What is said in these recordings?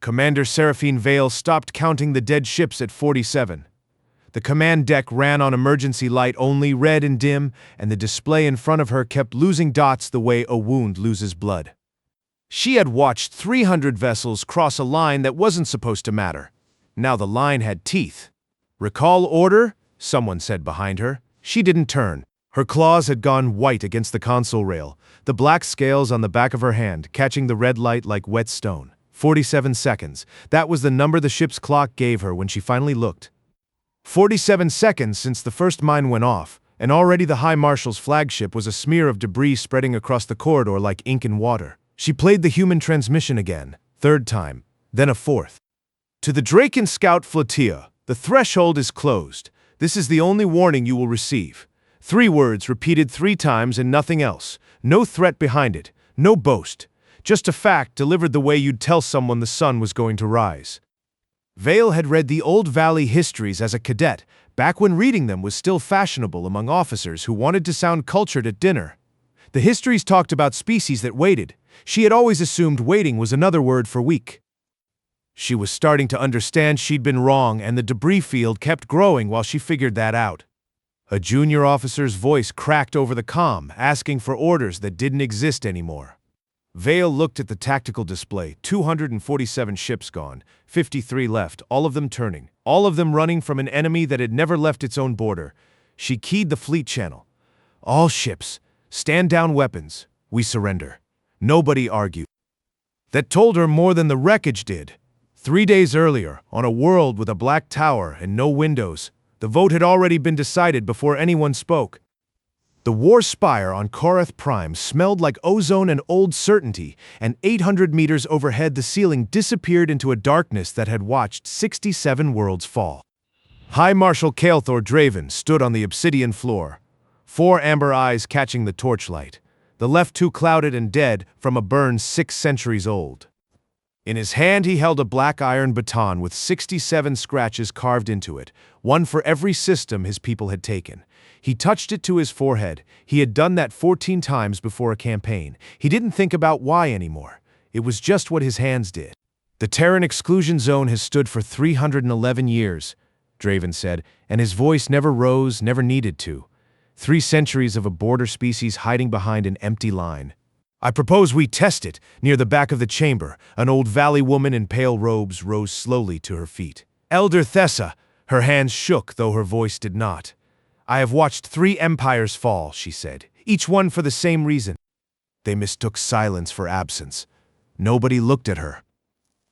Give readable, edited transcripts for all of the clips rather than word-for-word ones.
Commander Seraphine Vale stopped counting the dead ships at 47. The command deck ran on emergency light only, red and dim, and the display in front of her kept losing dots the way a wound loses blood. She had watched 300 vessels cross a line that wasn't supposed to matter. Now the line had teeth. "Recall order," someone said behind her. She didn't turn. Her claws had gone white against the console rail, the black scales on the back of her hand catching the red light like wet stone. 47 seconds. That was the number the ship's clock gave her when she finally looked. 47 seconds since the first mine went off, and already the High Marshal's flagship was a smear of debris spreading across the corridor like ink in water. She played the human transmission again, third time, then a fourth. "To the Draken Scout Flotilla, the threshold is closed. This is the only warning you will receive." 3 words repeated 3 times and nothing else. No threat behind it, no boast. Just a fact delivered the way you'd tell someone the sun was going to rise. Vale had read the old Valley histories as a cadet, back when reading them was still fashionable among officers who wanted to sound cultured at dinner. The histories talked about species that waited. She had always assumed waiting was another word for weak. She was starting to understand she'd been wrong, and the debris field kept growing while she figured that out. A junior officer's voice cracked over the comm, asking for orders that didn't exist anymore. Vale looked at the tactical display. 247 ships gone, 53 left, all of them turning, all of them running from an enemy that had never left its own border. She keyed the fleet channel. "All ships, stand down weapons. We surrender." Nobody argued. That told her more than the wreckage did. 3 days earlier, on a world with a black tower and no windows, the vote had already been decided before anyone spoke. The war spire on Korath Prime smelled like ozone and old certainty, and 800 meters overhead the ceiling disappeared into a darkness that had watched 67 worlds fall. High Marshal Kael'thor Draven stood on the obsidian floor, 4 amber eyes catching the torchlight, the left 2 clouded and dead from a burn 6 centuries old. In his hand he held a black iron baton with 67 scratches carved into it, one for every system his people had taken. He touched it to his forehead. He had done that 14 times before a campaign. He didn't think about why anymore. It was just what his hands did. "The Terran exclusion zone has stood for 311 years, Draven said, and his voice never rose, never needed to. 3 centuries of a border species hiding behind an empty line. I propose we test it." Near the back of the chamber, an old valley woman in pale robes rose slowly to her feet. "Elder Thessa," her hands shook though her voice did not. "I have watched 3 empires fall," she said, "each one for the same reason." They mistook silence for absence. Nobody looked at her.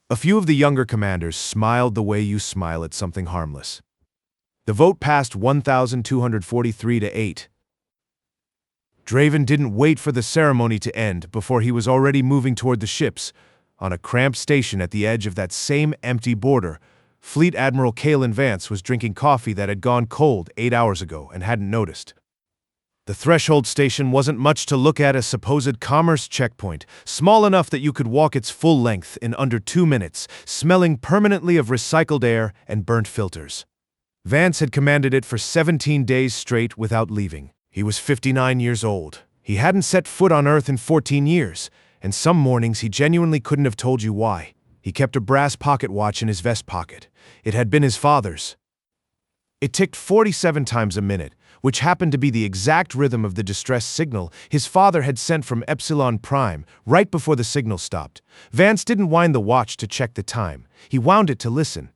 A few of the younger commanders smiled the way you smile at something harmless. The vote passed 1,243 to 8. Draven didn't wait for the ceremony to end before he was already moving toward the ships. On a cramped station at the edge of that same empty border, Fleet Admiral Kalen Vance was drinking coffee that had gone cold 8 hours ago and hadn't noticed. The threshold station wasn't much to look at, a supposed commerce checkpoint, small enough that you could walk its full length in under 2 minutes, smelling permanently of recycled air and burnt filters. Vance had commanded it for 17 days straight without leaving. He was 59 years old. He hadn't set foot on Earth in 14 years, and some mornings he genuinely couldn't have told you why. He kept a brass pocket watch in his vest pocket. It had been his father's. It ticked 47 times a minute, which happened to be the exact rhythm of the distress signal his father had sent from Epsilon Prime right before the signal stopped. Vance didn't wind the watch to check the time. He wound it to listen.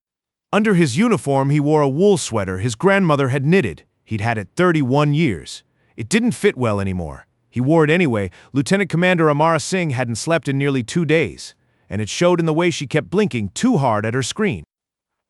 Under his uniform, he wore a wool sweater his grandmother had knitted. He'd had it 31 years. It didn't fit well anymore. He wore it anyway. Lieutenant Commander Amara Singh hadn't slept in nearly 2 days, and it showed in the way she kept blinking too hard at her screen.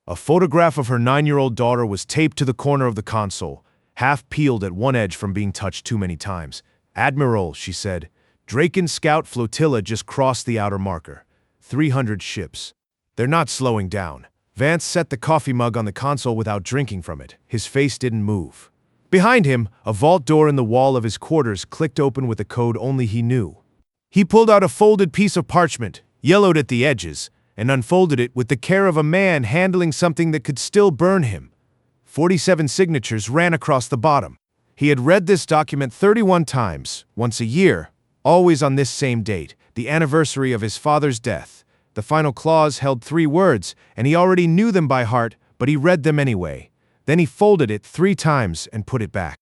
A photograph of her 9-year-old daughter was taped to the corner of the console, half peeled at one edge from being touched too many times. "Admiral," she said, "Draken Scout Flotilla just crossed the outer marker. 300 ships. They're not slowing down." Vance set the coffee mug on the console without drinking from it. His face didn't move. Behind him, a vault door in the wall of his quarters clicked open with a code only he knew. He pulled out a folded piece of parchment, yellowed at the edges, and unfolded it with the care of a man handling something that could still burn him. 47 signatures ran across the bottom. He had read this document 31 times, once a year, always on this same date, the anniversary of his father's death. The final clause held 3 words, and he already knew them by heart, but he read them anyway. Then he folded it 3 times and put it back.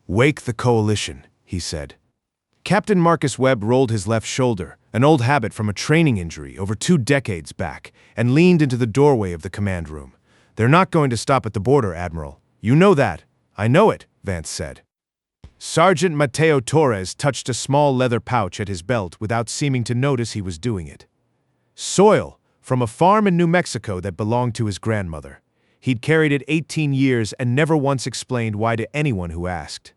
"Wake the coalition," he said. Captain Marcus Webb rolled his left shoulder, an old habit from a training injury over 2 decades back, and leaned into the doorway of the command room. "They're not going to stop at the border, Admiral. You know that." "I know it," Vance said. Sergeant Mateo Torres touched a small leather pouch at his belt without seeming to notice he was doing it. Soil, from a farm in New Mexico that belonged to his grandmother. He'd carried it 18 years and never once explained why to anyone who asked.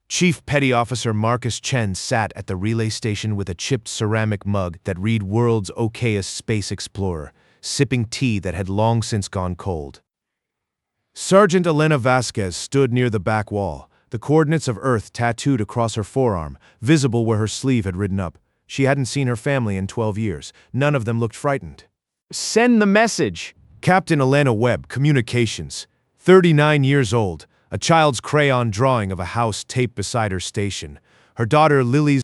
Chief Petty Officer Marcus Chen sat at the relay station with a chipped ceramic mug that read World's Okayest Space Explorer, sipping tea that had long since gone cold. Sergeant Elena Vasquez stood near the back wall, the coordinates of Earth tattooed across her forearm, visible where her sleeve had ridden up. She hadn't seen her family in 12 years. None of them looked frightened. "Send the message!" Captain Elena Webb, Communications, 39 years old, a child's crayon drawing of a house taped beside her station. Her daughter Lily's.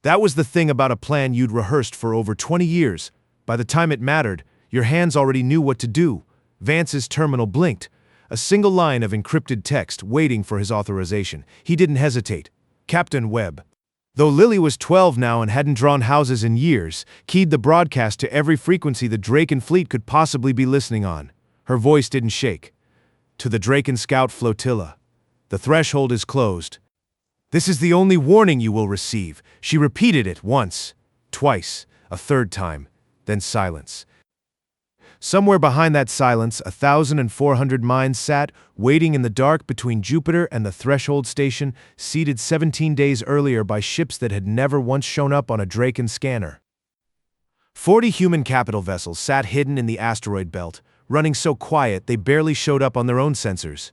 That was the thing about a plan you'd rehearsed for over 20 years. By the time it mattered, your hands already knew what to do. Vance's terminal blinked. A single line of encrypted text waiting for his authorization. He didn't hesitate. Captain Webb. Though Lily was 12 now and hadn't drawn houses in years, keyed the broadcast to every frequency the Draken fleet could possibly be listening on. Her voice didn't shake. "To the Draken Scout Flotilla. The threshold is closed. This is the only warning you will receive." She repeated it once, twice, a third time, then silence. Somewhere behind that silence, 1,400 minds sat, waiting in the dark between Jupiter and the Threshold Station, seeded 17 days earlier by ships that had never once shown up on a Draken scanner. 40 human capital vessels sat hidden in the asteroid belt, running so quiet they barely showed up on their own sensors.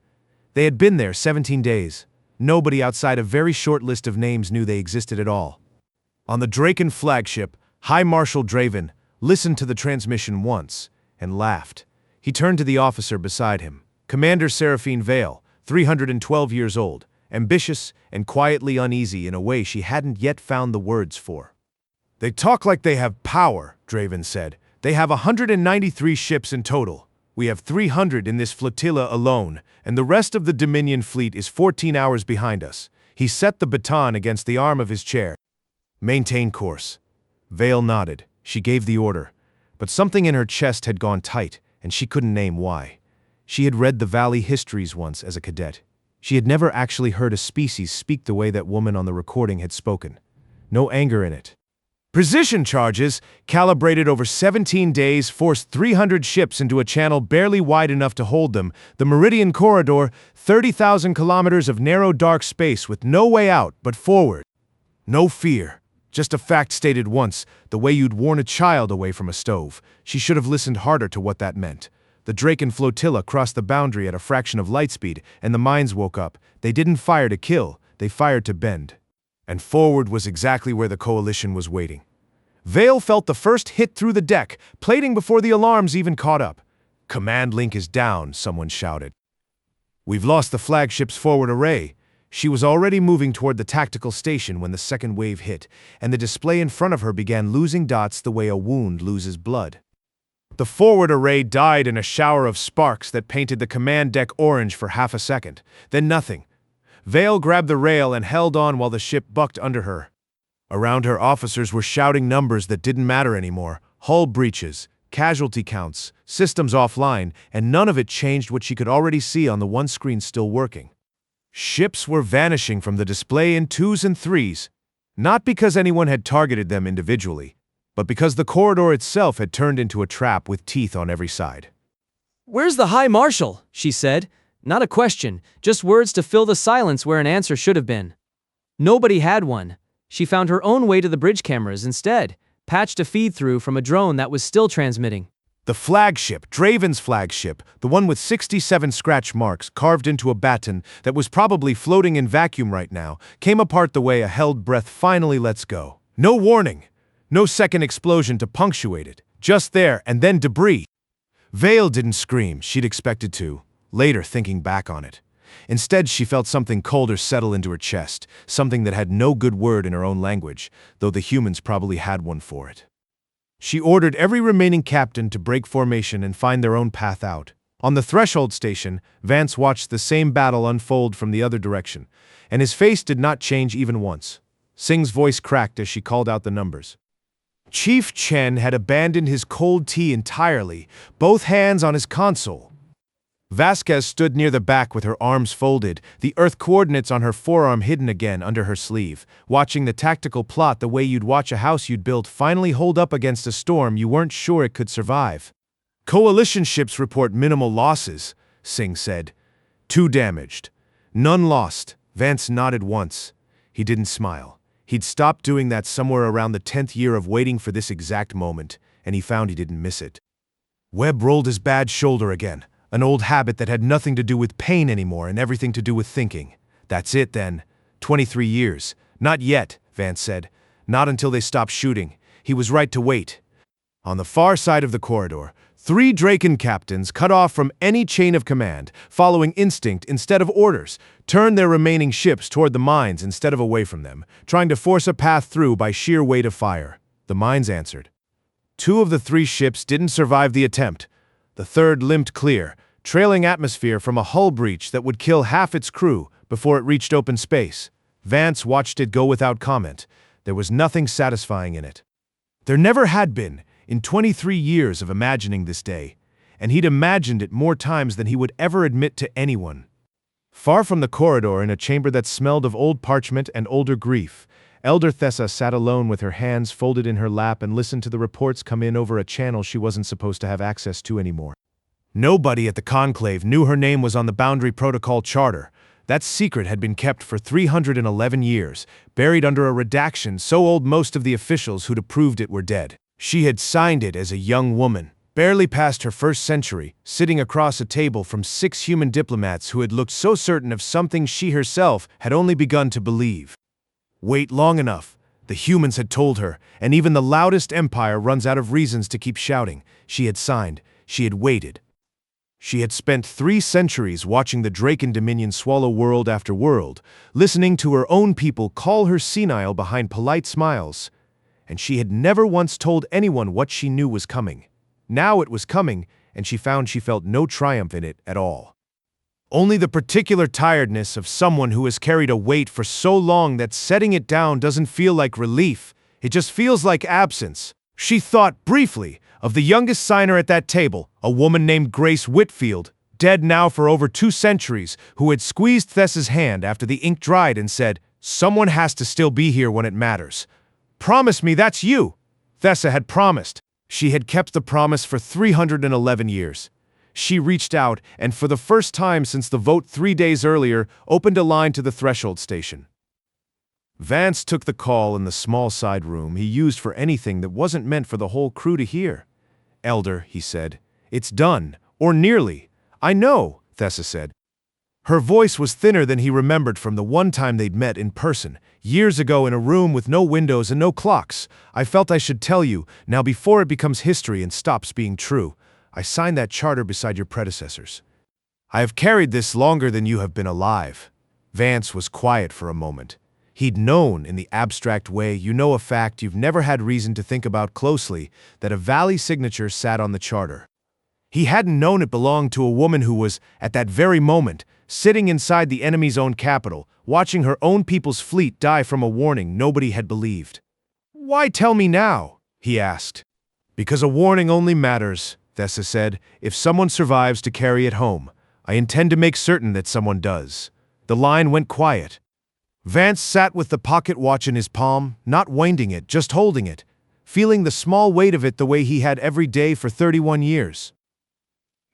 They had been there 17 days. Nobody outside a very short list of names knew they existed at all. On the Draken flagship, High Marshal Draven listened to the transmission once and laughed. He turned to the officer beside him, Commander Seraphine Vale, 312 years old, ambitious and quietly uneasy in a way she hadn't yet found the words for. "They talk like they have power," Draven said. "They have 193 ships in total. We have 300 in this flotilla alone, and the rest of the Dominion fleet is 14 hours behind us." He set the baton against the arm of his chair. "Maintain course." Vale nodded. She gave the order. But something in her chest had gone tight, and she couldn't name why. She had read the Valley histories once as a cadet. She had never actually heard a species speak the way that woman on the recording had spoken. No anger in it. Precision charges, calibrated over 17 days, forced 300 ships into a channel barely wide enough to hold them, the Meridian Corridor, 30,000 kilometers of narrow dark space with no way out but forward. No fear. Just a fact stated once, the way you'd warn a child away from a stove. She should have listened harder to what that meant. The Draken flotilla crossed the boundary at a fraction of light speed, and the mines woke up. They didn't fire to kill, they fired to bend. And forward was exactly where the coalition was waiting. Vale felt the first hit through the deck, plating before the alarms even caught up. "Command link is down," someone shouted. "We've lost the flagship's forward array." She was already moving toward the tactical station when the second wave hit, and the display in front of her began losing dots the way a wound loses blood. The forward array died in a shower of sparks that painted the command deck orange for half a second. Then nothing. Vale grabbed the rail and held on while the ship bucked under her. Around her, officers were shouting numbers that didn't matter anymore. Hull breaches, casualty counts, systems offline, and none of it changed what she could already see on the one screen still working. Ships were vanishing from the display in 2s and 3s, not because anyone had targeted them individually, but because the corridor itself had turned into a trap with teeth on every side. "Where's the High Marshal?" she said. Not a question, just words to fill the silence where an answer should have been. Nobody had one. She found her own way to the bridge cameras instead, patched a feed-through from a drone that was still transmitting. The flagship, Draven's flagship, the one with 67 scratch marks carved into a baton that was probably floating in vacuum right now, came apart the way a held breath finally lets go. No warning. No second explosion to punctuate it. Just there, and then debris. Vale didn't scream, she'd expected to, later thinking back on it. Instead, she felt something colder settle into her chest, something that had no good word in her own language, though the humans probably had one for it. She ordered every remaining captain to break formation and find their own path out. On the threshold station, Vance watched the same battle unfold from the other direction, and his face did not change even once. Singh's voice cracked as she called out the numbers. Chief Chen had abandoned his cold tea entirely, both hands on his console. Vasquez stood near the back with her arms folded, the Earth coordinates on her forearm hidden again under her sleeve, watching the tactical plot the way you'd watch a house you'd built finally hold up against a storm you weren't sure it could survive. Coalition ships report minimal losses, Singh said. 2 damaged. None lost. Vance nodded once. He didn't smile. He'd stopped doing that somewhere around the 10th year of waiting for this exact moment, and he found he didn't miss it. Webb rolled his bad shoulder again. An old habit that had nothing to do with pain anymore and everything to do with thinking. That's it, then. 23 years. Not yet, Vance said. Not until they stopped shooting. He was right to wait. On the far side of the corridor, 3 Draken captains, cut off from any chain of command, following instinct instead of orders, turned their remaining ships toward the mines instead of away from them, trying to force a path through by sheer weight of fire. The mines answered. 2 of the 3 ships didn't survive the attempt. The 3rd limped clear, trailing atmosphere from a hull breach that would kill half its crew before it reached open space. Vance watched it go without comment. There was nothing satisfying in it. There never had been, in 23 years of imagining this day, and he'd imagined it more times than he would ever admit to anyone. Far from the corridor, in a chamber that smelled of old parchment and older grief, Elder Thessa sat alone with her hands folded in her lap and listened to the reports come in over a channel she wasn't supposed to have access to anymore. Nobody at the conclave knew her name was on the Boundary Protocol Charter. That secret had been kept for 311 years, buried under a redaction so old most of the officials who'd approved it were dead. She had signed it as a young woman, barely past her first century, sitting across a table from 6 human diplomats who had looked so certain of something she herself had only begun to believe. Wait long enough, the humans had told her, and even the loudest empire runs out of reasons to keep shouting. She had signed, she had waited. She had spent 3 centuries watching the Draken Dominion swallow world after world, listening to her own people call her senile behind polite smiles, and she had never once told anyone what she knew was coming. Now it was coming, and she found she felt no triumph in it at all. Only the particular tiredness of someone who has carried a weight for so long that setting it down doesn't feel like relief, it just feels like absence. She thought briefly of the youngest signer at that table, a woman named Grace Whitfield, dead now for over 2 centuries, who had squeezed Thessa's hand after the ink dried and said, "Someone has to still be here when it matters. Promise me that's you." Thessa had promised. She had kept the promise for 311 years. She reached out and, for the first time since the vote 3 days earlier, opened a line to the threshold station. Vance took the call in the small side room he used for anything that wasn't meant for the whole crew to hear. "Elder," he said, "it's done, or nearly." "I know," Thessa said. Her voice was thinner than he remembered from the one time they'd met in person, years ago in a room with no windows and no clocks. "I felt I should tell you, now before it becomes history and stops being true. I signed that charter beside your predecessors. I have carried this longer than you have been alive." Vance was quiet for a moment. He'd known, in the abstract way you know a fact you've never had reason to think about closely, that a Valley signature sat on the charter. He hadn't known it belonged to a woman who was, at that very moment, sitting inside the enemy's own capital, watching her own people's fleet die from a warning nobody had believed. "Why tell me now?" he asked. "Because a warning only matters," Thessa said, "if someone survives to carry it home. I intend to make certain that someone does." The line went quiet. Vance sat with the pocket watch in his palm, not winding it, just holding it, feeling the small weight of it the way he had every day for 31 years.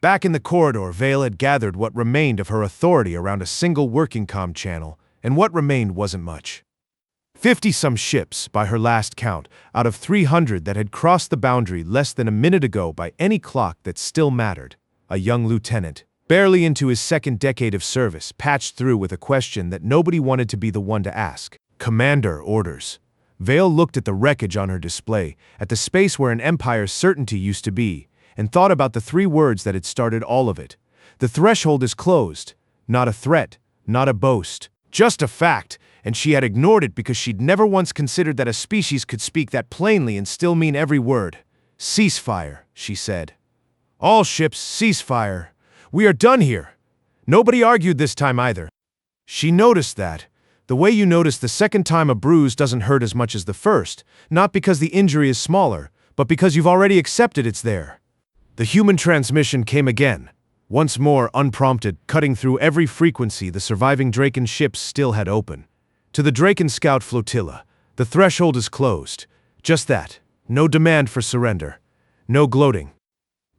Back in the corridor, Vale had gathered what remained of her authority around a single working comm channel, and what remained wasn't much. 50-some ships, by her last count, out of 300 that had crossed the boundary less than a minute ago by any clock that still mattered. A young lieutenant, barely into his 2nd decade of service, patched through with a question that nobody wanted to be the one to ask. "Commander, orders." Vale looked at the wreckage on her display, at the space where an empire's certainty used to be, and thought about the 3 words that had started all of it. The threshold is closed. Not a threat, not a boast. Just a fact, and she had ignored it because she'd never once considered that a species could speak that plainly and still mean every word. "Ceasefire," she said. "All ships, ceasefire. We are done here." Nobody argued this time either. She noticed that. The way you notice the second time a bruise doesn't hurt as much as the first, not because the injury is smaller, but because you've already accepted it's there. The human transmission came again, once more unprompted, cutting through every frequency the surviving Draken ships still had open. To the Draken Scout flotilla, the threshold is closed. Just that. No demand for surrender. No gloating.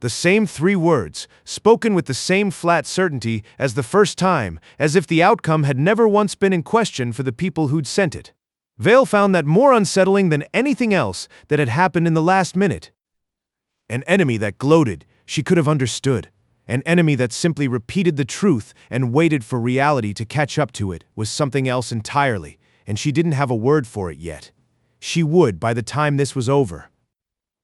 The same 3 words, spoken with the same flat certainty as the first time, as if the outcome had never once been in question for the people who'd sent it. Vale found that more unsettling than anything else that had happened in the last minute. An enemy that gloated, she could have understood. An enemy that simply repeated the truth and waited for reality to catch up to it was something else entirely, and she didn't have a word for it yet. She would by the time this was over.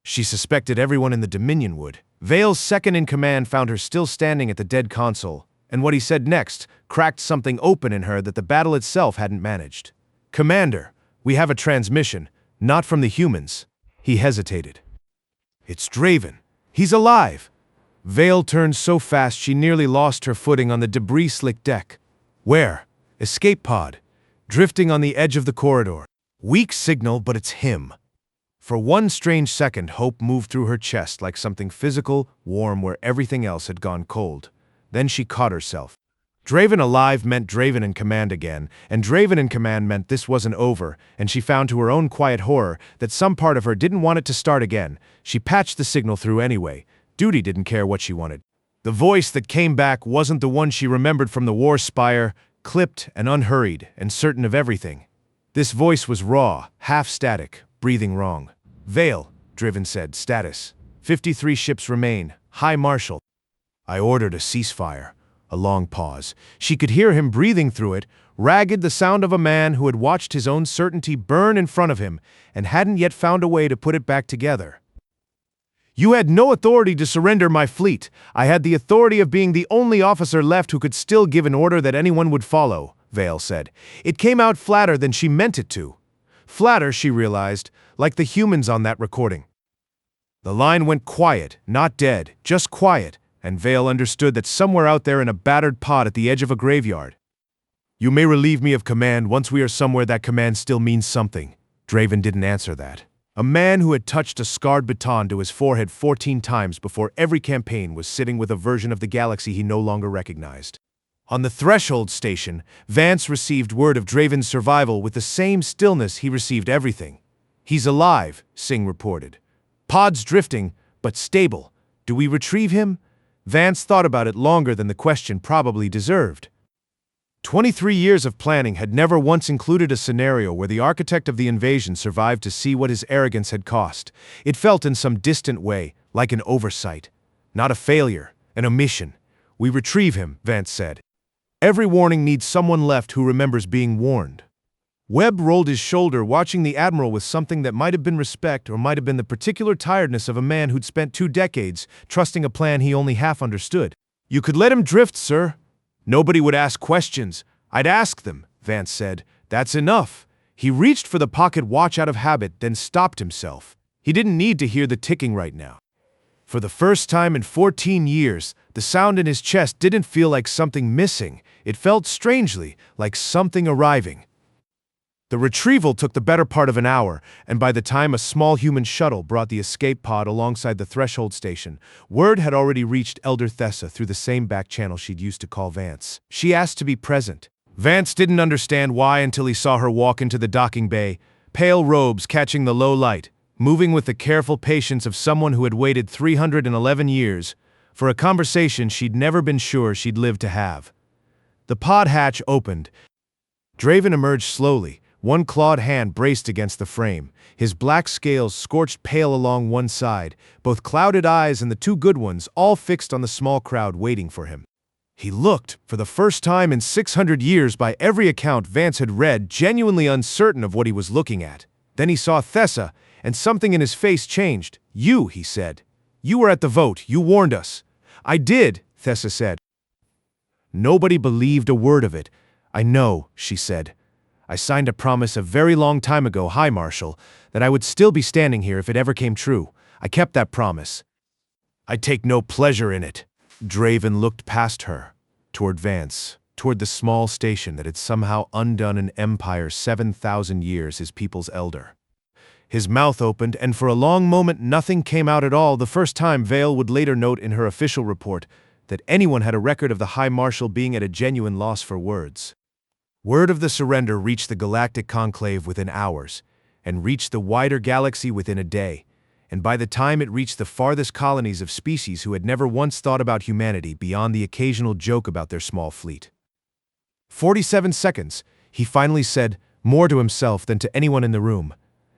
She suspected everyone in the Dominion would. Vale's second-in-command found her still standing at the dead console, and what he said next cracked something open in her that the battle itself hadn't managed. "Commander, we have a transmission, not from the humans." He hesitated. "It's Draven. He's alive." Vale turned so fast she nearly lost her footing on the debris-slicked deck. "Where?" "Escape pod. Drifting on the edge of the corridor." Weak signal, but it's him. For one strange second, hope moved through her chest like something physical, warm where everything else had gone cold. Then she caught herself. Draven alive meant Draven in command again, and Draven in command meant this wasn't over, and she found to her own quiet horror that some part of her didn't want it to start again. She patched the signal through anyway. Duty didn't care what she wanted. The voice that came back wasn't the one she remembered from the war spire, clipped and unhurried and certain of everything. This voice was raw, half-static, breathing wrong. "Vale," Draven said, "status. 53 ships remain. High Marshal." "I ordered a ceasefire." A long pause. She could hear him breathing through it, ragged, the sound of a man who had watched his own certainty burn in front of him and hadn't yet found a way to put it back together. "You had no authority to surrender my fleet. I had the authority of being the only officer left who could still give an order that anyone would follow," Vale said. It came out flatter than she meant it to. Flatter, she realized, like the humans on that recording. The line went quiet, not dead, just quiet, and Vale understood that somewhere out there in a battered pod at the edge of a graveyard. "You may relieve me of command once we are somewhere that command still means something." Draven didn't answer that. A man who had touched a scarred baton to his forehead 14 times before every campaign was sitting with a version of the galaxy he no longer recognized. On the threshold station, Vance received word of Draven's survival with the same stillness he received everything. "He's alive," Singh reported. "Pod's drifting, but stable. Do we retrieve him?" Vance thought about it longer than the question probably deserved. 23 years of planning had never once included a scenario where the architect of the invasion survived to see what his arrogance had cost. It felt in some distant way like an oversight. Not a failure, an omission. "We retrieve him," Vance said. "Every warning needs someone left who remembers being warned." Webb rolled his shoulder, watching the Admiral with something that might have been respect or might have been the particular tiredness of a man who'd spent 2 decades trusting a plan he only half understood. "You could let him drift, sir. Nobody would ask questions. I'd ask them," Vance said. "That's enough." He reached for the pocket watch out of habit, then stopped himself. He didn't need to hear the ticking right now. For the first time in 14 years, the sound in his chest didn't feel like something missing. It felt strangely like something arriving. The retrieval took the better part of an hour, and by the time a small human shuttle brought the escape pod alongside the threshold station, word had already reached Elder Thessa through the same back channel she'd used to call Vance. She asked to be present. Vance didn't understand why until he saw her walk into the docking bay, pale robes catching the low light, moving with the careful patience of someone who had waited 311 years for a conversation she'd never been sure she'd live to have. The pod hatch opened. Draven emerged slowly, one clawed hand braced against the frame, his black scales scorched pale along one side, both clouded eyes and the 2 good ones all fixed on the small crowd waiting for him. He looked, for the first time in 600 years by every account Vance had read, genuinely uncertain of what he was looking at. Then he saw Thessa, and something in his face changed. "You," he said. "You were at the vote. You warned us." "I did," Thessa said. Nobody believed a word of it. "I know," she said. "I signed a promise a very long time ago, High Marshal, that I would still be standing here if it ever came true. I kept that promise. I take no pleasure in it." Draven looked past her, toward Vance, toward the small station that had somehow undone an empire 7,000 years his people's elder. His mouth opened, and for a long moment nothing came out at all, the first time Vale would later note in her official report that anyone had a record of the High Marshal being at a genuine loss for words. Word of the surrender reached the Galactic Conclave within hours, and reached the wider galaxy within a day, and by the time it reached the farthest colonies of species who had never once thought about humanity beyond the occasional joke about their small fleet. 47 seconds, he finally said, more to himself than to anyone in the room.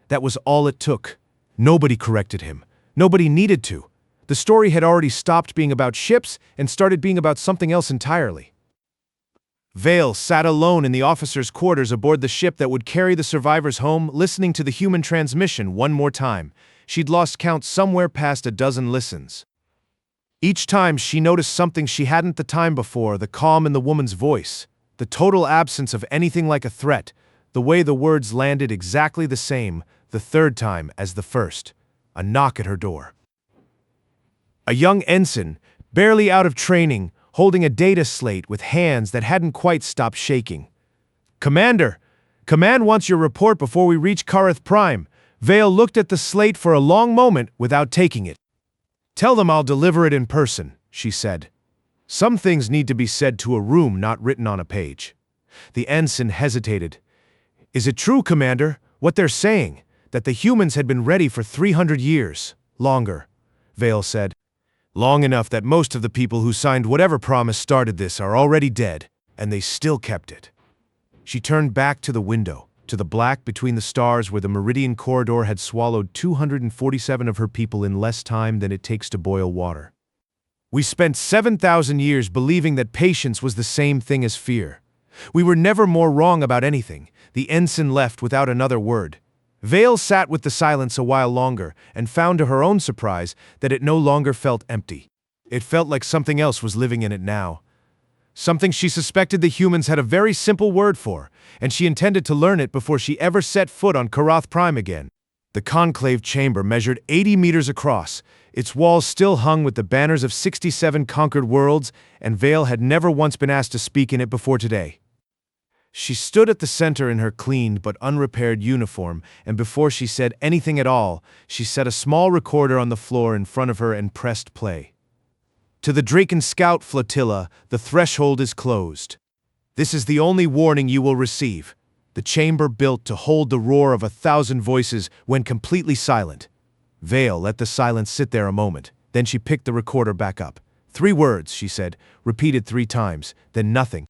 That was all it took. Nobody corrected him. Nobody needed to. The story had already stopped being about ships and started being about something else entirely. Vale sat alone in the officers' quarters aboard the ship that would carry the survivors home, listening to the human transmission one more time. She'd lost count somewhere past a dozen listens. Each time she noticed something she hadn't the time before, the calm in the woman's voice, the total absence of anything like a threat, the way the words landed exactly the same the third time as the first. A knock at her door. A young ensign, barely out of training, holding a data slate with hands that hadn't quite stopped shaking. "Commander! Command wants your report before we reach Kareth Prime." Vale looked at the slate for a long moment without taking it. "Tell them I'll deliver it in person," she said. Some things need to be said to a room, not written on a page. The ensign hesitated. "Is it true, Commander, what they're saying, that the humans had been ready for 300 years? Longer," Vale said. "Long enough that most of the people who signed whatever promise started this are already dead, and they still kept it." She turned back to the window, to the black between the stars where the Meridian Corridor had swallowed 247 of her people in less time than it takes to boil water. "We spent 7,000 years believing that patience was the same thing as fear. We were never more wrong about anything." The ensign left without another word. Vale sat with the silence a while longer and found to her own surprise that it no longer felt empty. It felt like something else was living in it now. Something she suspected the humans had a very simple word for, and she intended to learn it before she ever set foot on Kareth Prime again. The conclave chamber measured 80 meters across. Its walls still hung with the banners of 67 conquered worlds, and Vale had never once been asked to speak in it before today. She stood at the center in her cleaned but unrepaired uniform, and before she said anything at all, she set a small recorder on the floor in front of her and pressed play. "To the Draken Scout Flotilla, the threshold is closed. This is the only warning you will receive. The chamber built to hold the roar of 1,000 voices when completely silent." Vale let the silence sit there a moment. Then she picked the recorder back up. 3 words, she said, repeated 3 times, then nothing.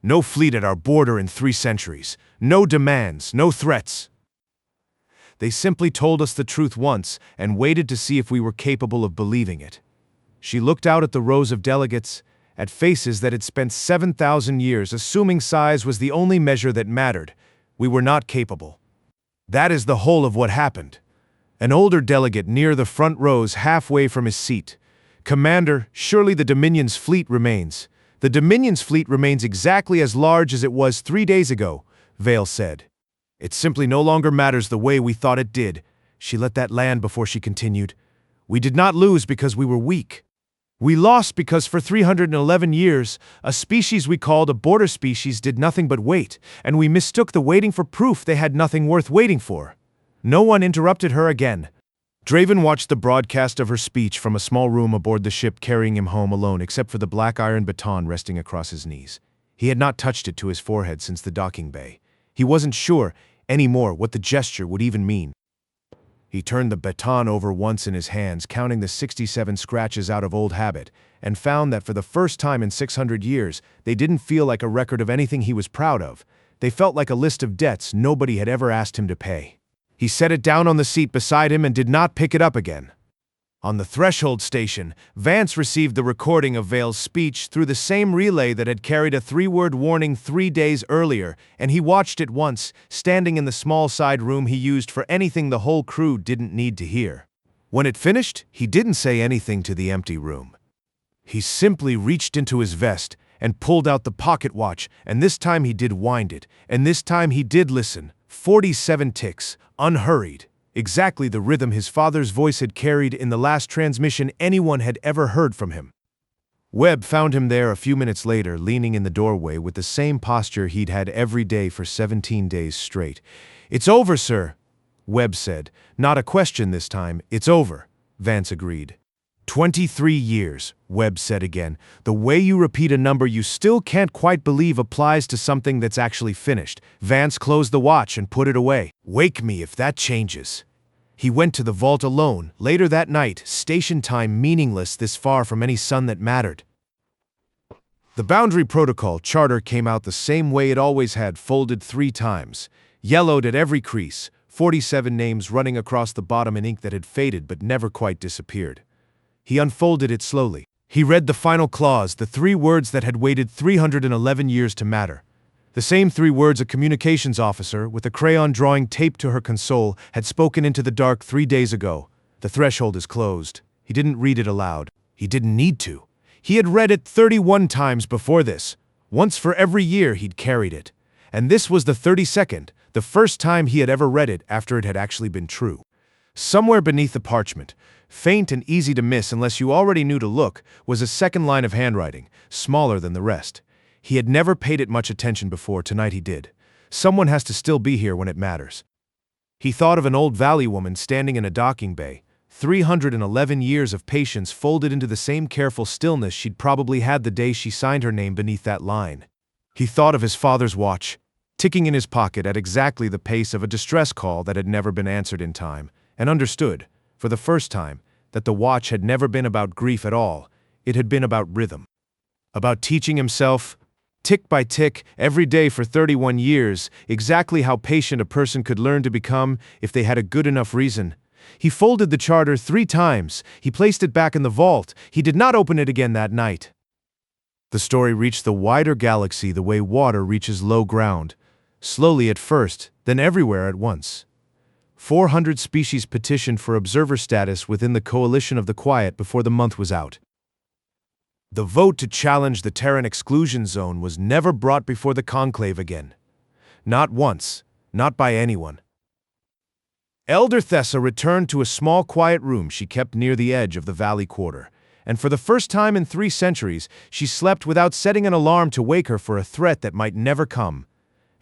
"No fleet at our border in 3 centuries. No demands, no threats. They simply told us the truth once and waited to see if we were capable of believing it." She looked out at the rows of delegates, at faces that had spent 7,000 years assuming size was the only measure that mattered. We were not capable. That is the whole of what happened. An older delegate near the front rose halfway from his seat. "Commander, surely the Dominion's fleet remains." "The Dominion's fleet remains exactly as large as it was 3 days ago," Vale said. "It simply no longer matters the way we thought it did." She let that land before she continued. "We did not lose because we were weak. We lost because for 311 years, a species we called a border species did nothing but wait, and we mistook the waiting for proof they had nothing worth waiting for." No one interrupted her again. Draven watched the broadcast of her speech from a small room aboard the ship, carrying him home alone except for the black iron baton resting across his knees. He had not touched it to his forehead since the docking bay. He wasn't sure anymore what the gesture would even mean. He turned the baton over once in his hands, counting the 67 scratches out of old habit, and found that for the first time in 600 years, they didn't feel like a record of anything he was proud of. They felt like a list of debts nobody had ever asked him to pay. He set it down on the seat beside him and did not pick it up again. On the threshold station, Vance received the recording of Vale's speech through the same relay that had carried a 3-word warning 3 days earlier, and he watched it once, standing in the small side room he used for anything the whole crew didn't need to hear. When it finished, he didn't say anything to the empty room. He simply reached into his vest and pulled out the pocket watch, and this time he did wind it, and this time he did listen. 47 ticks, unhurried. exactly the rhythm his father's voice had carried in the last transmission anyone had ever heard from him. Webb found him there a few minutes later, leaning in the doorway with the same posture he'd had every day for 17 days straight. "It's over, sir," Webb said. "Not a question this time. It's over," Vance agreed. 23 years, Webb said again. "The way you repeat a number you still can't quite believe applies to something that's actually finished." Vance closed the watch and put it away. "Wake me if that changes." He went to the vault alone, later that night, station time meaningless this far from any sun that mattered. The Boundary Protocol charter came out the same way it always had, folded 3 times. Yellowed at every crease, 47 names running across the bottom in ink that had faded but never quite disappeared. He unfolded it slowly. He read the final clause, the 3 words that had waited 311 years to matter. The same 3 words a communications officer, with a crayon drawing taped to her console, had spoken into the dark 3 days ago. "The threshold is closed." He didn't read it aloud. He didn't need to. He had read it 31 times before this. Once for every year he'd carried it. And this was the 32nd, the first time he had ever read it after it had actually been true. Somewhere beneath the parchment, faint and easy to miss unless you already knew to look, was a second line of handwriting, smaller than the rest. He had never paid it much attention before. Tonight he did. Someone has to still be here when it matters. He thought of an old valley woman standing in a docking bay, 311 years of patience folded into the same careful stillness she'd probably had the day she signed her name beneath that line. He thought of his father's watch, ticking in his pocket at exactly the pace of a distress call that had never been answered in time, and understood, for the first time, that the watch had never been about grief at all. It had been about rhythm. About teaching himself, tick by tick, every day for 31 years, exactly how patient a person could learn to become if they had a good enough reason. He folded the charter 3 times. He placed it back in the vault. He did not open it again that night. The story reached the wider galaxy the way water reaches low ground, slowly at first, then everywhere at once. 400 species petitioned for observer status within the Coalition of the Quiet before the month was out. The vote to challenge the Terran exclusion zone was never brought before the conclave again. Not once, not by anyone. Elder Thessa returned to a small quiet room she kept near the edge of the valley quarter, and for the first time in 3 centuries, she slept without setting an alarm to wake her for a threat that might never come.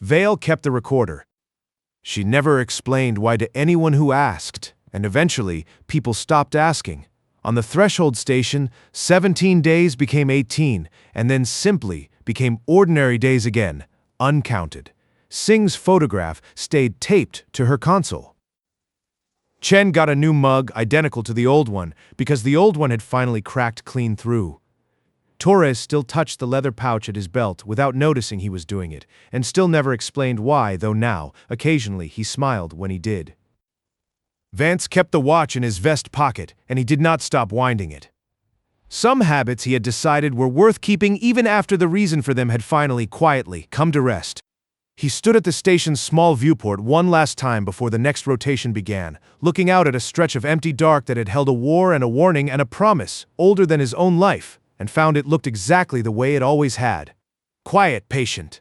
Vale kept the recorder. She never explained why to anyone who asked, and eventually, people stopped asking. On the threshold station, 17 days became 18, and then simply became ordinary days again, uncounted. Singh's photograph stayed taped to her console. Chen got a new mug identical to the old one, because the old one had finally cracked clean through. Torres still touched the leather pouch at his belt without noticing he was doing it, and still never explained why, though now, occasionally, he smiled when he did. Vance kept the watch in his vest pocket, and he did not stop winding it. Some habits he had decided were worth keeping even after the reason for them had finally, quietly, come to rest. He stood at the station's small viewport one last time before the next rotation began, looking out at a stretch of empty dark that had held a war and a warning and a promise, older than his own life, and found it looked exactly the way it always had. Quiet, patient.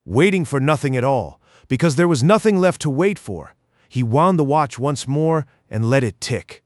Waiting for nothing at all, because there was nothing left to wait for. He wound the watch once more and let it tick.